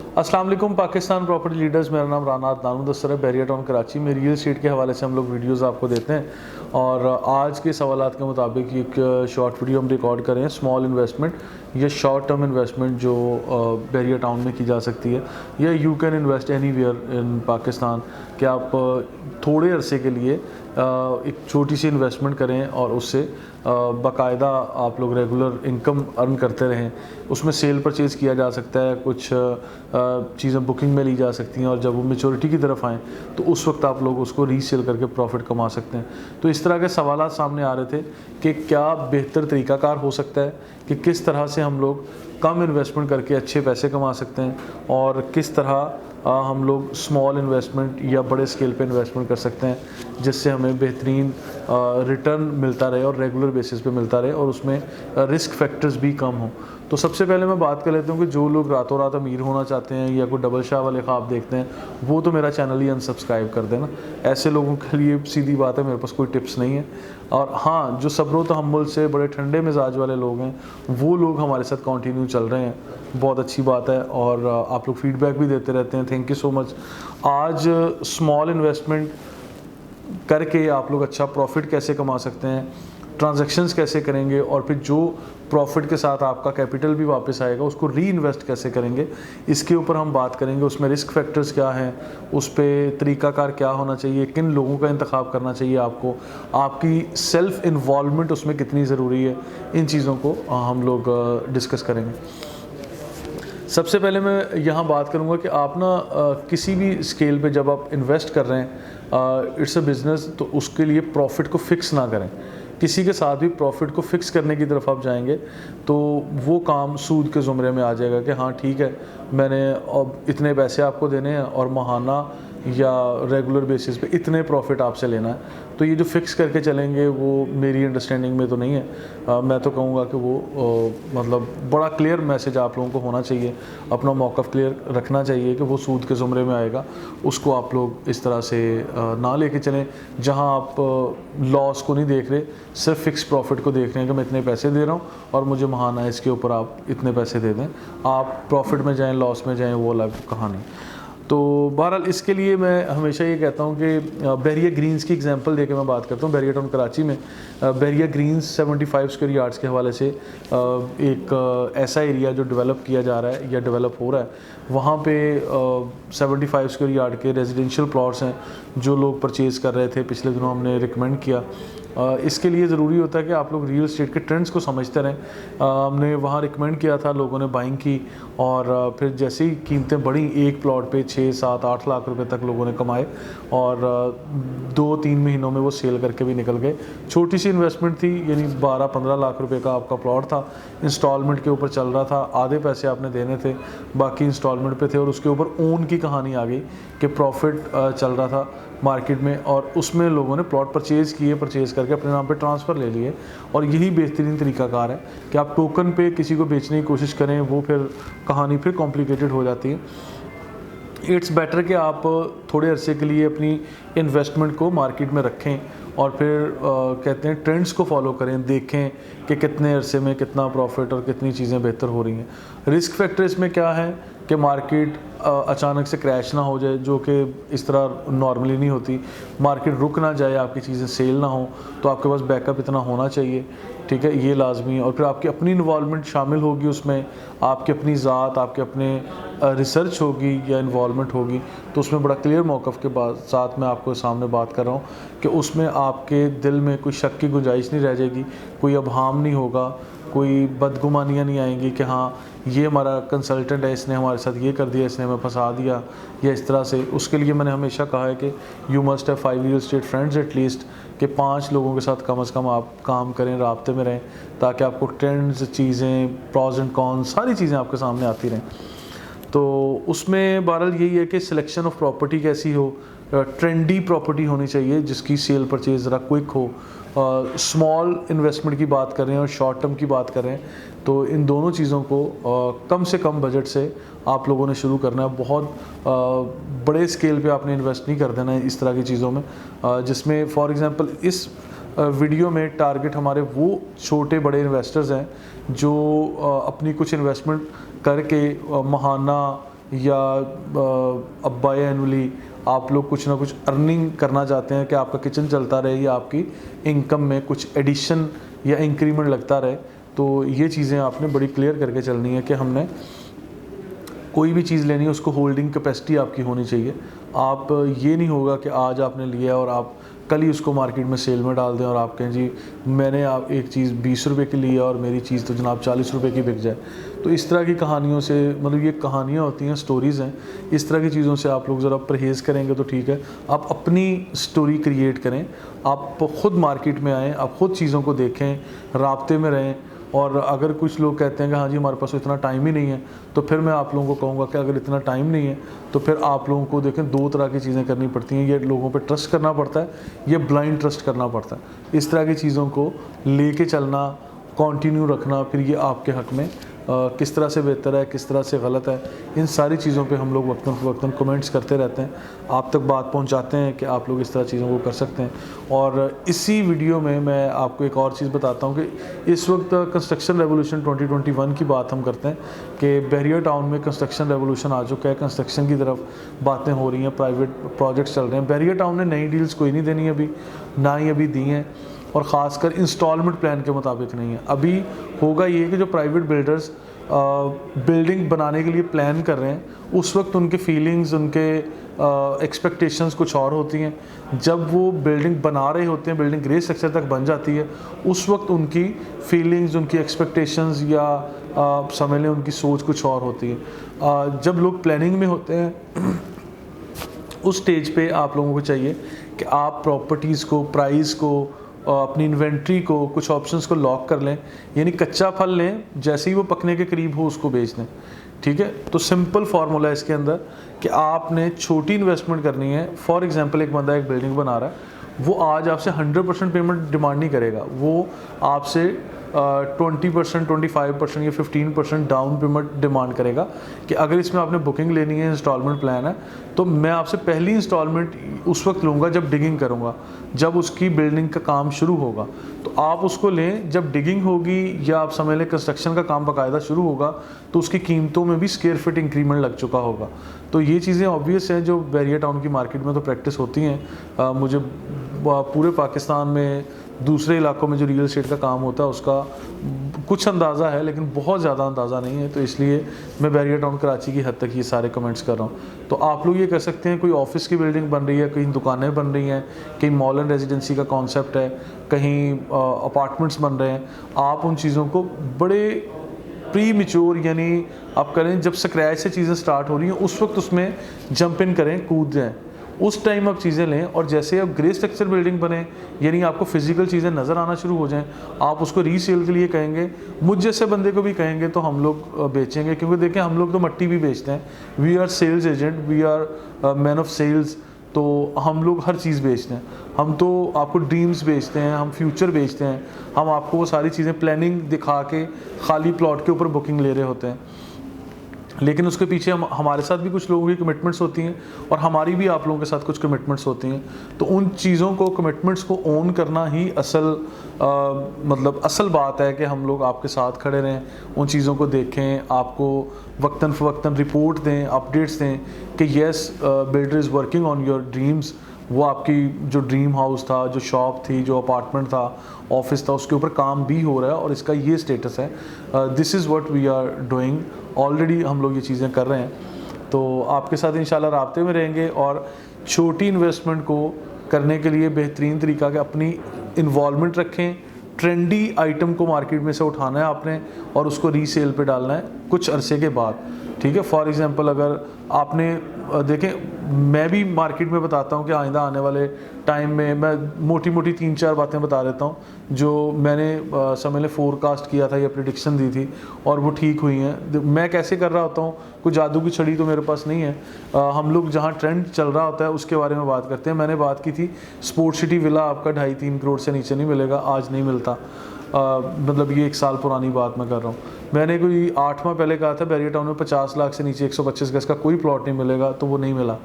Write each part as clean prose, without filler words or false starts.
अस्सलाम वालेकुम Pakistan property leaders. मेरा नाम राना अदनान मुदस्सर है, बैरिया टाउन कराची में। रियल एस्टेट के हवाले से हम लोग वीडियोस आपको देते हैं और आज के सवालात के मुताबिक एक शॉर्ट वीडियो हम रिकॉर्ड करें। स्मॉल इन्वेस्टमेंट या शॉर्ट टर्म इन्वेस्टमेंट जो बैरिया टाउन में की जा सकती है, या you can invest anywhere in Pakistan, कि आप थोड़े अरसे के लिए एक छोटी सी इन्वेस्टमेंट करें और उससे बाकायदा आप लोग रेगुलर इनकम अर्न करते रहें। उसमें सेल परचेज़ किया जा सकता है, कुछ चीज़ें बुकिंग में ली जा सकती हैं और जब वो मेचोरिटी की तरफ आएँ तो उस वक्त आप लोग उसको रीसेल करके प्रॉफिट कमा सकते हैं। तो इस तरह के सवालात सामने आ रहे थे कि क्या बेहतर तरीक़ाकार हो सकता है कि किस तरह से हम लोग कम इन्वेस्टमेंट करके अच्छे पैसे कमा सकते हैं और किस तरह हम लोग स्मॉल इन्वेस्टमेंट या बड़े स्केल पे इन्वेस्टमेंट कर सकते हैं जिससे हमें बेहतरीन रिटर्न मिलता रहे और रेगुलर बेसिस पे मिलता रहे और उसमें रिस्क फैक्टर्स भी कम हों। तो सबसे पहले मैं बात कर लेता हूँ कि जो लोग रातों रात अमीर होना चाहते हैं या कोई डबल शाह वाले ख्वाब देखते हैं, वो तो मेरा चैनल ही अनसब्सक्राइब कर देना। ऐसे लोगों के लिए सीधी बात है, मेरे पास कोई टिप्स नहीं है। और हाँ, जो सब्र तहम्मुल से बड़े ठंडे मिजाज वाले लोग हैं, वो लोग हमारे साथ कंटिन्यू चल रहे हैं, बहुत अच्छी बात है और आप लोग फीडबैक भी देते रहते हैं, थैंक यू सो मच। आज स्मॉल इन्वेस्टमेंट करके आप लोग अच्छा प्रॉफिट कैसे कमा सकते हैं, ट्रांजैक्शंस कैसे करेंगे और फिर जो प्रॉफिट के साथ आपका कैपिटल भी वापस आएगा उसको री इन्वेस्ट कैसे करेंगे, इसके ऊपर हम बात करेंगे। उसमें रिस्क फैक्टर्स क्या हैं, उस पर तरीक़ाकार क्या होना चाहिए, किन लोगों का इंतखाब करना चाहिए आपको, आपकी सेल्फ़ इन्वॉल्वमेंट उसमें कितनी ज़रूरी है, इन चीज़ों को हम लोग डिस्कस करेंगे। सबसे पहले मैं यहाँ बात करूँगा कि आप ना किसी भी स्केल पे जब आप इन्वेस्ट कर रहे हैं, इट्स अ बिज़नेस, तो उसके लिए प्रॉफिट को फ़िक्स ना करें। किसी के साथ भी प्रॉफिट को फ़िक्स करने की तरफ आप जाएंगे तो वो काम सूद के ज़ुमरे में आ जाएगा कि हाँ ठीक है, मैंने अब इतने पैसे आपको देने हैं और माहाना या रेगुलर बेसिस पे इतने प्रॉफिट आपसे लेना है। तो ये जो फ़िक्स करके चलेंगे वो मेरी अंडरस्टैंडिंग में तो नहीं है। मैं तो कहूँगा कि वो मतलब बड़ा क्लियर मैसेज आप लोगों को होना चाहिए, अपना मौक़िफ़ क्लियर रखना चाहिए कि वो सूद के ज़ुमरे में आएगा, उसको आप लोग इस तरह से ना लेके चलें जहाँ आप लॉस को नहीं देख रहे, सिर्फ फिक्स प्रॉफिट को देख रहे हैं कि मैं इतने पैसे दे रहा हूँ और मुझे महाना इसके ऊपर आप इतने पैसे दे दें। आप प्रॉफिट में जाएँ, लॉस में जाएँ, वो अलग कहानी। तो बहरहाल इसके लिए मैं हमेशा ये कहता हूँ कि बैरिया ग्रीन्स की एग्जांपल देके मैं बात करता हूँ। बैरिया टाउन कराची में बैरिया ग्रीन्स 75 स्क्वायर यार्ड्स के हवाले से एक ऐसा एरिया जो डेवलप किया जा रहा है या डेवलप हो रहा है, वहाँ पे 75 स्क्वायर यार्ड के रेजिडेंशियल प्लॉट्स हैं जो लोग परचेज़ कर रहे थे। पिछले दिनों हमने रिकमेंड किया। इसके लिए ज़रूरी होता है कि आप लोग रियल एस्टेट के ट्रेंड्स को समझते रहें। हमने वहाँ रिकमेंड किया था, लोगों ने बाइंग की और फिर जैसे ही कीमतें बढ़ी, एक प्लॉट पे 6, 7, 8 लाख रुपए तक लोगों ने कमाए और 2-3 महीनों में वो सेल करके भी निकल गए। छोटी सी इन्वेस्टमेंट थी, यानी 12-15 लाख रुपए का आपका प्लॉट था, इंस्टॉलमेंट के ऊपर चल रहा था, आधे पैसे आपने देने थे, बाकी इंस्टॉलमेंट पे थे और उसके ऊपर ओन की कहानी आ गई कि प्रॉफिट चल रहा था मार्केट में और उसमें लोगों ने प्लॉट परचेज़ किए, परचेज़ करके अपने नाम पे ट्रांसफ़र ले लिए। और यही बेहतरीन तरीक़ाकार है कि आप टोकन पे किसी को बेचने की कोशिश करें, वो फिर कहानी फिर कॉम्प्लिकेटेड हो जाती है। इट्स बेटर कि आप थोड़े अरसे के लिए अपनी इन्वेस्टमेंट को मार्केट में रखें और फिर कहते हैं ट्रेंड्स को फॉलो करें, देखें कि कितने अरसे में कितना प्रॉफिट और कितनी चीज़ें बेहतर हो रही हैं। रिस्क फैक्टर इसमें क्या है कि मार्केट अचानक से क्रैश ना हो जाए, जो कि इस तरह नॉर्मली नहीं होती। मार्केट रुक ना जाए, आपकी चीज़ें सेल ना हो, तो आपके पास बैकअप इतना होना चाहिए, ठीक है, ये लाजमी है। और फिर आपकी अपनी इन्वॉल्वमेंट शामिल होगी उसमें, आपकी अपनी ज़ात, आपके अपने रिसर्च होगी या इन्वॉल्वमेंट होगी, तो उसमें बड़ा क्लियर मौक़िफ़ के बाद साथ मैं आपको सामने बात कर रहा हूँ कि उसमें आपके दिल में कोई शक की गुंजाइश नहीं रह जाएगी, कोई अबहाम नहीं होगा, कोई बदगुमानियाँ नहीं आएंगी कि हाँ ये हमारा कंसल्टेंट है, इसने हमारे साथ ये कर दिया, इसने हमें फंसा दिया या इस तरह से। उसके लिए मैंने हमेशा कहा है कि you must have 5 real estate friends at least, कि 5 लोगों के साथ कम से कम आप काम करें, राब्ते में रहें, ताकि आपको ट्रेंड्स, चीज़ें, प्रॉज एंड कॉन्स, सारी चीज़ें आपके सामने आती रहें। तो उसमें बहरहाल यही है कि सिलेक्शन ऑफ प्रॉपर्टी कैसी हो, ट्रेंडी प्रॉपर्टी होनी चाहिए जिसकी सेल परचेज़ ज़रा क्विक हो। स्मॉल इन्वेस्टमेंट की बात कर रहे हैं और शॉर्ट टर्म की बात कर रहे हैं, तो इन दोनों चीज़ों को कम से कम बजट से आप लोगों ने शुरू करना है। बहुत बड़े स्केल पे आपने इन्वेस्ट नहीं कर देना है इस तरह की चीज़ों में, जिसमें फॉर एग्ज़ाम्पल इस वीडियो में टारगेट हमारे वो छोटे बड़े इन्वेस्टर्स हैं जो अपनी कुछ इन्वेस्टमेंट करके महाना या बाय एनुअली आप लोग कुछ ना कुछ अर्निंग करना चाहते हैं कि आपका किचन चलता रहे या आपकी इनकम में कुछ एडिशन या इंक्रीमेंट लगता रहे, तो ये चीज़ें आपने बड़ी क्लियर करके चलनी है कि हमने कोई भी चीज़ लेनी है उसको होल्डिंग कैपेसिटी आपकी होनी चाहिए। आप ये नहीं होगा कि आज आपने लिया और आप कल ही उसको मार्केट में सेल में डाल दें और आप कहें जी मैंने आप एक चीज़ 20 रुपये की ली है और मेरी चीज़ तो जनाब 40 रुपये की बिक जाए। तो इस तरह की कहानियों से, मतलब ये कहानियाँ होती हैं, स्टोरीज़ हैं, इस तरह की चीज़ों से आप लोग ज़रा परहेज़ करेंगे तो ठीक है। आप अपनी स्टोरी क्रिएट करें, आप ख़ुद मार्केट में आएँ, आप ख़ुद चीज़ों को देखें, राब्ते में रहें। और अगर कुछ लोग कहते हैं कि हाँ जी हमारे पास इतना टाइम ही नहीं है, तो फिर मैं आप लोगों को कहूँगा कि अगर इतना टाइम नहीं है तो फिर आप लोगों को देखें, दो तरह की चीज़ें करनी पड़ती हैं। ये लोगों पे ट्रस्ट करना पड़ता है, ये ब्लाइंड ट्रस्ट करना पड़ता है। इस तरह की चीज़ों को लेके चलना, कंटिन्यू रखना, फिर ये आपके हक़ में किस तरह से बेहतर है, किस तरह से गलत है, इन सारी चीज़ों पे हम लोग वक्तन कमेंट्स करते रहते हैं, आप तक बात पहुंचाते हैं कि आप लोग इस तरह चीज़ों को कर सकते हैं। और इसी वीडियो में मैं आपको एक और चीज़ बताता हूं कि इस वक्त कंस्ट्रक्शन रेवोल्यूशन 2021 की बात हम करते हैं कि बहरिया टाउन में कंस्ट्रक्शन रेवोल्यूशन आ चुका है, कंस्ट्रक्शन की तरफ बातें हो रही हैं, प्राइवेट प्रोजेक्ट्स चल रहे हैं। बहरिया टाउन ने नई डील्स कोई नहीं देनी अभी, ना ही अभी दी हैं, और ख़ासकर इंस्टॉलमेंट प्लान के मुताबिक नहीं है। अभी होगा ये कि जो प्राइवेट बिल्डर्स बिल्डिंग बनाने के लिए प्लान कर रहे हैं, उस वक्त उनके फीलिंग्स, उनके एक्सपेक्टेशंस कुछ और होती हैं। जब वो बिल्डिंग बना रहे होते हैं, बिल्डिंग ग्रे स्ट्रक्चर तक बन जाती है, उस वक्त उनकी फीलिंग्स, उनकी एक्सपेक्टेशंस या समझ लें उनकी सोच कुछ और होती है। जब लोग प्लानिंग में होते हैं उस स्टेज पे आप लोगों को चाहिए कि आप प्रॉपर्टीज़ को, प्राइस को, अपनी इन्वेंट्री को, कुछ ऑप्शंस को लॉक कर लें, यानी कच्चा फल लें, जैसे ही वो पकने के करीब हो उसको बेच दें। ठीक है, तो सिंपल फार्मूला है इसके अंदर कि आपने छोटी इन्वेस्टमेंट करनी है। फॉर एग्जांपल एक बंदा एक बिल्डिंग बना रहा है, वो आज आपसे 100% पेमेंट डिमांड नहीं करेगा, वो आपसे 20%, 25% या 15% डाउन पेमेंट डिमांड करेगा कि अगर इसमें आपने बुकिंग लेनी है, इंस्टॉलमेंट प्लान है, तो मैं आपसे पहली इंस्टॉलमेंट उस वक्त लूँगा जब डिगिंग करूँगा, जब उसकी बिल्डिंग का काम शुरू होगा। तो आप उसको लें जब डिगिंग होगी या आप समझ लें कंस्ट्रक्शन का काम बाकायदा शुरू होगा, तो उसकी कीमतों में भी स्क्वायर फीट इंक्रीमेंट लग चुका होगा। तो ये चीज़ें ऑब्वियस हैं जो बहरिया टाउन की मार्केट में तो प्रैक्टिस होती हैं। मुझे पूरे पाकिस्तान में दूसरे इलाकों में जो रियल एस्टेट का काम होता है उसका कुछ अंदाज़ा है, लेकिन बहुत ज़्यादा अंदाज़ा नहीं है, तो इसलिए मैं बहरिया टाउन कराची की हद तक ये सारे कमेंट्स कर रहा हूँ। तो आप लोग ये कर सकते हैं, कोई ऑफिस की बिल्डिंग बन रही है, कहीं दुकानें बन रही हैं, कहीं मॉल एंड रेजिडेंसी का कॉन्सेप्ट है, कहीं अपार्टमेंट्स बन रहे हैं, आप उन चीज़ों को बड़े प्री मिच्योर, यानी आप करें जब स्क्रैच से चीज़ें स्टार्ट हो रही हैं उस वक्त उसमें जंप इन करें, कूद जाएँ, उस टाइम आप चीज़ें लें। और जैसे अब ग्रे स्ट्रक्चर बिल्डिंग बने, यानी आपको फिजिकल चीज़ें नज़र आना शुरू हो जाएं, आप उसको रीसेल के लिए कहेंगे, मुझ जैसे बंदे को भी कहेंगे तो हम लोग बेचेंगे। क्योंकि देखें हम लोग तो मट्टी भी बेचते हैं, we are sales agent, we are man of sales, तो हम लोग हर चीज़ बेचते हैं। हम तो आपको ड्रीम्स बेचते हैं, हम फ्यूचर बेचते हैं, हम आपको वो सारी चीज़ें प्लानिंग दिखा के खाली प्लॉट के ऊपर बुकिंग ले रहे होते हैं। लेकिन उसके पीछे हमारे साथ भी कुछ लोगों की कमिटमेंट्स होती हैं और हमारी भी आप लोगों के साथ कुछ कमिटमेंट्स होती हैं। तो उन चीज़ों को, कमिटमेंट्स को ओन करना ही मतलब असल बात है कि हम लोग आपके साथ खड़े रहें, उन चीज़ों को देखें, आपको वक्तन फ़वक्तन रिपोर्ट दें, अपडेट्स दें कि yes builder is working on your dreams. वो आपकी जो ड्रीम हाउस था, जो शॉप थी, जो अपार्टमेंट था, ऑफिस था, उसके ऊपर काम भी हो रहा है और इसका ये स्टेटस है। This is what we are doing, already हम लोग ये चीज़ें कर रहे हैं। तो आपके साथ इंशाल्लाह राब्ते में रहेंगे। और छोटी इन्वेस्टमेंट को करने के लिए बेहतरीन तरीका कि अपनी इन्वॉल्वमेंट रखें, ट्रेंडी आइटम को मार्केट में से उठाना है आपने और उसको रीसेल पे डालना है कुछ अरसे के बाद। ठीक है, फॉर एग्जांपल अगर आपने देखें, मैं भी मार्केट में बताता हूँ कि आइंदा आने वाले टाइम में मैं मोटी मोटी 3-4 बातें बता देता हूँ जो मैंने समझ लें फोरकास्ट किया था या प्रिडिक्शन दी थी और वो ठीक हुई हैं। मैं कैसे कर रहा होता हूँ, कोई जादू की छड़ी तो मेरे पास नहीं है। हम लोग जहाँ ट्रेंड चल रहा होता है उसके बारे में बात करते हैं। मैंने बात की थी स्पोर्ट सिटी विला आपका 2.5-3 करोड़ से नीचे नहीं मिलेगा, आज नहीं मिलता। मतलब ये 1 साल पुरानी बात मैं कर रहा हूँ। मैंने कोई 8 माह पहले कहा था बहरिया टाउन में 50 लाख से नीचे 125 गज का कोई प्लॉट नहीं मिलेगा, तो वो नहीं मिला।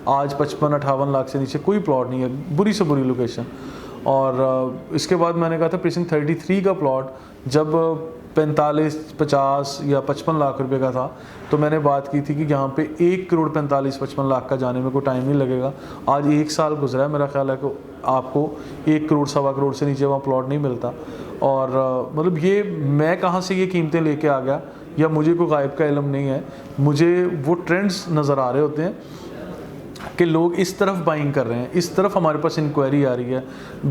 आज 55-58 लाख से नीचे कोई प्लॉट नहीं है, बुरी से बुरी लोकेशन। और इसके बाद मैंने कहा था प्रीसिंक्ट 33 का प्लॉट जब 45-50 या 55 लाख रुपए का था, तो मैंने बात की थी कि यहाँ पे 1 करोड़ 45-55 लाख का जाने में कोई टाइम नहीं लगेगा। आज 1 साल गुजरा है, मेरा ख्याल है कि आपको 1 करोड़ सवा करोड़ से नीचे वहाँ प्लॉट नहीं मिलता। और मतलब ये मैं कहाँ से ये कीमतें लेके आ गया, या मुझे कोई गायब का इल्म नहीं है, मुझे वो ट्रेंड्स नज़र आ रहे होते हैं कि लोग इस तरफ बाइंग कर रहे हैं, इस तरफ हमारे पास इंक्वायरी आ रही है।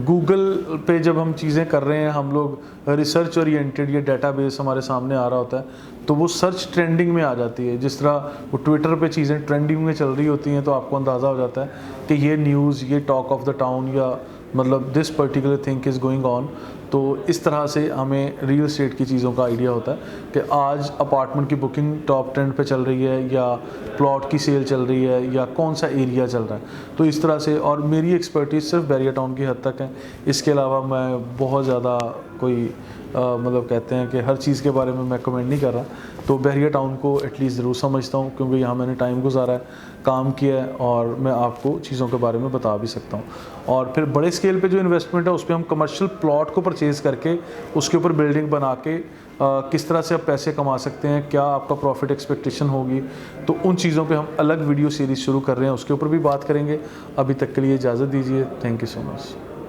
गूगल पे जब हम चीज़ें कर रहे हैं, हम लोग रिसर्च ओरिएंटेड, ये डेटाबेस हमारे सामने आ रहा होता है, तो वो सर्च ट्रेंडिंग में आ जाती है। जिस तरह वो ट्विटर पे चीज़ें ट्रेंडिंग में चल रही होती हैं, तो आपको अंदाज़ा हो जाता है कि ये न्यूज़, ये टॉक ऑफ द टाउन, या मतलब this particular thing is going on. तो इस तरह से हमें रियल एस्टेट की चीज़ों का आइडिया होता है कि आज अपार्टमेंट की बुकिंग टॉप ट्रेंड पे चल रही है, या प्लॉट की सेल चल रही है, या कौन सा एरिया चल रहा है। तो इस तरह से, और मेरी एक्सपर्टीज़ सिर्फ बैरियर टाउन की हद तक है, इसके अलावा मैं बहुत ज़्यादा कोई मतलब कहते हैं कि हर चीज़ के बारे में मैं कमेंट नहीं कर रहा। तो बैरियर टाउन को एटलीस्ट ज़रूर समझता हूँ, क्योंकि यहाँ मैंने टाइम गुजारा है, काम किया है, और मैं आपको चीज़ों के बारे में बता भी सकता हूँ। और फिर बड़े स्केल पे जो इन्वेस्टमेंट है, उस पर हम कमर्शियल प्लॉट को परचेज़ करके उसके ऊपर बिल्डिंग बना के किस तरह से आप पैसे कमा सकते हैं, क्या आपका प्रॉफिट एक्सपेक्टेशन होगी, तो उन चीज़ों पे हम अलग वीडियो सीरीज़ शुरू कर रहे हैं, उसके ऊपर भी बात करेंगे। अभी तक के लिए इजाज़त दीजिए। Thank you so much.